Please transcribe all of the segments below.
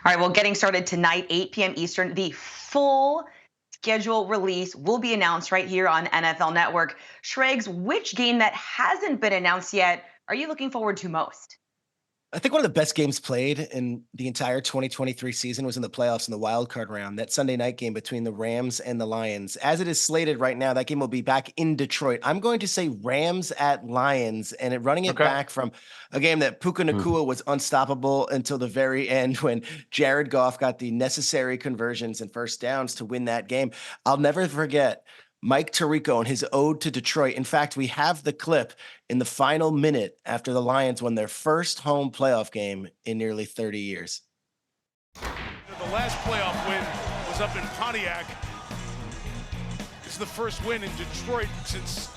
All right, well, getting started tonight, 8 p.m. Eastern. The full schedule release will be announced right here on NFL Network. Shregs, which game that hasn't been announced yet are you looking forward to most? I think one of the best games played in the entire 2023 season was in the playoffs in the wild card round. That Sunday night game between the Rams and the Lions. As it is slated right now, that game will be back in Detroit. I'm going to say Rams at Lions, and running it back from a game that Puka Nacua was unstoppable until the very end when Jared Goff got the necessary conversions and first downs to win that game. I'll never forget Mike Tirico and his ode to Detroit. In fact, we have the clip in the final minute after the Lions won their first home playoff game in nearly 30 years. The last playoff win was up in Pontiac. It's the first win in Detroit since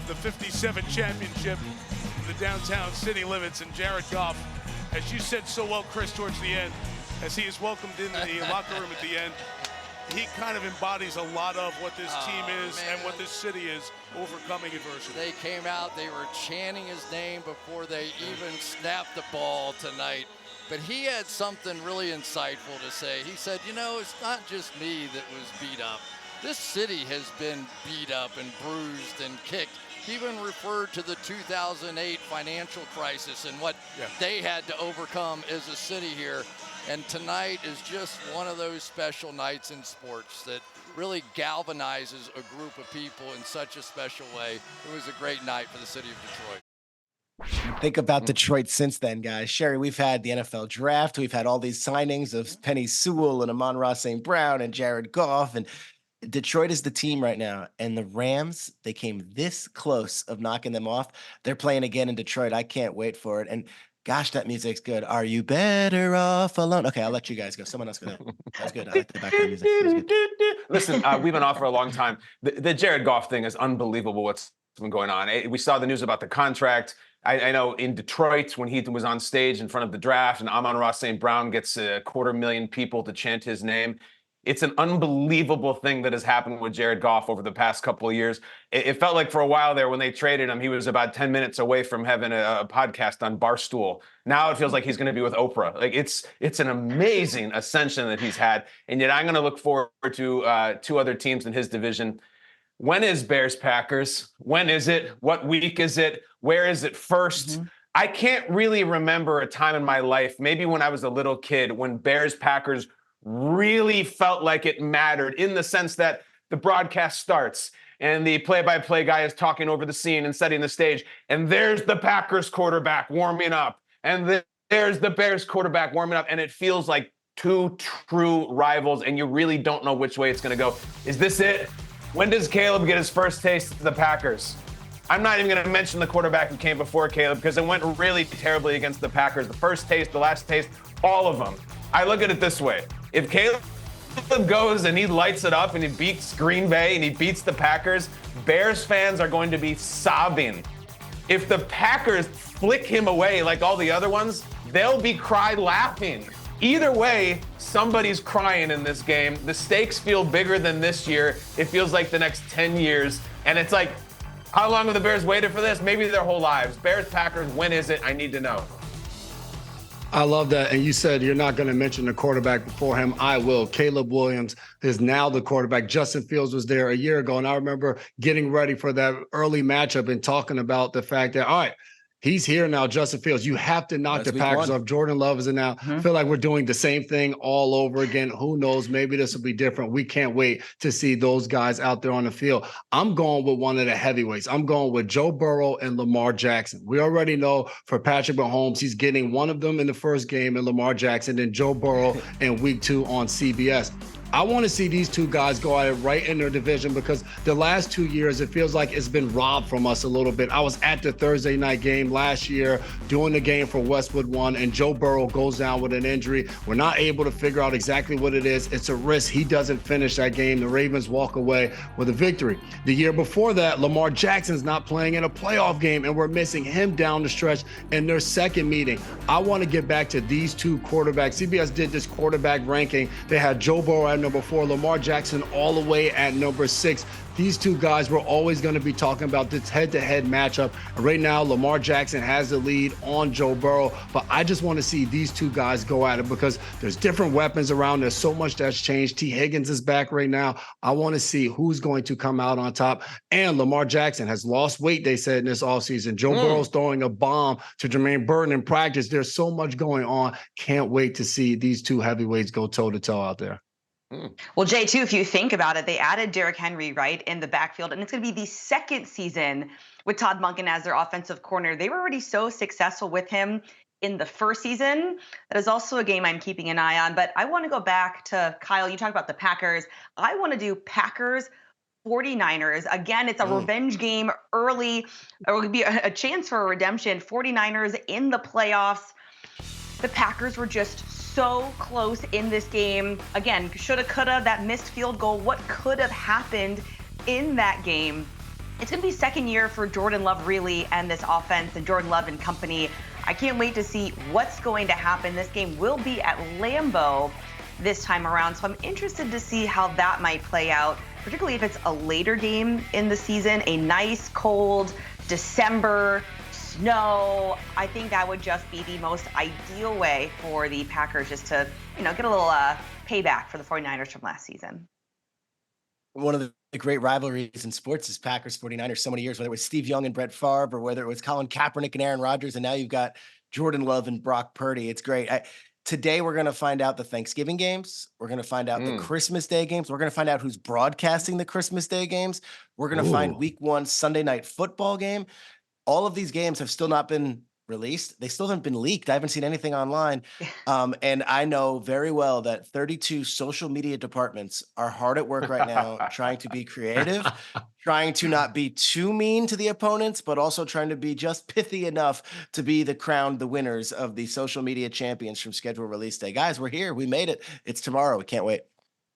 the 57 championship in the downtown city limits. And Jared Goff, as you said so well, Chris, towards the end, as he is welcomed in the locker room at the end, he kind of embodies a lot of what this team is and what this city is, overcoming adversity. They came out, they were chanting his name before they even snapped the ball tonight. But he had something really insightful to say. He said, you know, it's not just me that was beat up. This city has been beat up and bruised and kicked. He even referred to the 2008 financial crisis and what they had to overcome as a city here. And tonight is just one of those special nights in sports that really galvanizes a group of people in such a special way. It was a great night for the city of Detroit. Think about Detroit since then, guys. Sherry, we've had the NFL draft. We've had all these signings of Penny Sewell and Amon-Ra St. Brown and Jared Goff. And Detroit is the team right now. And the Rams, they came this close of knocking them off. They're playing again in Detroit. I can't wait for it. And gosh, that music's good. Are you better off alone? Okay, I'll let you guys go. Someone else go. That was good. I like the background music. Listen, we've been off for a long time. The Jared Goff thing is unbelievable what's been going on. We saw the news about the contract. I know in Detroit when he was on stage in front of the draft and Amon-Ra St. Brown gets 250,000 people to chant his name. It's an unbelievable thing that has happened with Jared Goff over the past couple of years. It felt like for a while there when they traded him, he was about 10 minutes away from having a podcast on Barstool. Now it feels like he's going to be with Oprah. Like it's an amazing ascension that he's had. And yet I'm going to look forward to two other teams in his division. When is Bears-Packers? When is it? What week is it? Where is it first? I can't really remember a time in my life, maybe when I was a little kid, when Bears-Packers really felt like it mattered in the sense that the broadcast starts and the play-by-play guy is talking over the scene and setting the stage. And there's the Packers quarterback warming up. And there's the Bears quarterback warming up. And it feels like two true rivals. And you really don't know which way it's going to go. Is this it? When does Caleb get his first taste of the Packers? I'm not even going to mention the quarterback who came before Caleb because it went really terribly against the Packers. The first taste, the last taste, all of them. I look at it this way. If Caleb goes and he lights it up and he beats Green Bay and he beats the Packers, Bears fans are going to be sobbing. If the Packers flick him away like all the other ones, they'll be laughing. Either way, somebody's crying in this game. The stakes feel bigger than this year. It feels like the next 10 years. And it's like, how long have the Bears waited for this? Maybe their whole lives. Bears-Packers, when is it? I need to know. I love that. And you said you're not going to mention the quarterback before him. I will. Caleb Williams is now the quarterback. Justin Fields was there a year ago. And I remember getting ready for that early matchup and talking about the fact that, all right, he's here now, Justin Fields. You have to knock the Packers off. Jordan Love is in now. I feel like we're doing the same thing all over again. Who knows? Maybe this will be different. We can't wait to see those guys out there on the field. I'm going with one of the heavyweights. I'm going with Joe Burrow and Lamar Jackson. We already know for Patrick Mahomes, he's getting one of them in the first game and Lamar Jackson, then Joe Burrow in week 2 on CBS. I want to see these two guys go at it right in their division because the last 2 years, it feels like it's been robbed from us a little bit. I was at the Thursday night game last year doing the game for Westwood One, and Joe Burrow goes down with an injury. We're not able to figure out exactly what it is. It's a risk. He doesn't finish that game. The Ravens walk away with a victory. The year before that, Lamar Jackson's not playing in a playoff game, and we're missing him down the stretch in their second meeting. I want to get back to these two quarterbacks. CBS did this quarterback ranking. They had Joe Burrow at number 4, Lamar Jackson all the way at number 6. These two guys, we're always going to be talking about this head-to-head matchup. Right now, Lamar Jackson has the lead on Joe Burrow, but I just want to see these two guys go at it because there's different weapons around. There's so much that's changed. T. Higgins is back right now. I want to see who's going to come out on top. And Lamar Jackson has lost weight, they said, in this offseason. Joe Burrow's throwing a bomb to Jermaine Burton in practice. There's so much going on. Can't wait to see these two heavyweights go toe-to-toe out there. Well, Jay, too, if you think about it, they added Derrick Henry, right, in the backfield, and it's going to be the second season with Todd Monken as their offensive corner. They were already so successful with him in the first season. That is also a game I'm keeping an eye on. But I want to go back to Kyle. You talked about the Packers. I want to do Packers 49ers. Again, it's a revenge game early. It will be a chance for a redemption. 49ers in the playoffs. The Packers were just so close in this game. Again, shoulda, coulda, that missed field goal. What could have happened in that game? It's going to be second year for Jordan Love, really, and this offense and Jordan Love and company. I can't wait to see what's going to happen. This game will be at Lambeau this time around, so I'm interested to see how that might play out, particularly if it's a later game in the season, a nice, cold December snow. I think that would just be the most ideal way for the Packers just to, get a little payback for the 49ers from last season. One of the great rivalries in sports is Packers 49ers so many years, whether it was Steve Young and Brett Favre or whether it was Colin Kaepernick and Aaron Rodgers, and now you've got Jordan Love and Brock Purdy. It's great. Today, we're going to find out the Thanksgiving games. We're going to find out the Christmas Day games. We're going to find out who's broadcasting the Christmas Day games. We're going to find week 1 Sunday night football game. All of these games have still not been released. They still haven't been leaked. I haven't seen anything online. And I know very well that 32 social media departments are hard at work right now trying to be creative, trying to not be too mean to the opponents, but also trying to be just pithy enough to be the winners of the social media champions from schedule release day. Guys, we're here. We made it. It's tomorrow. We can't wait.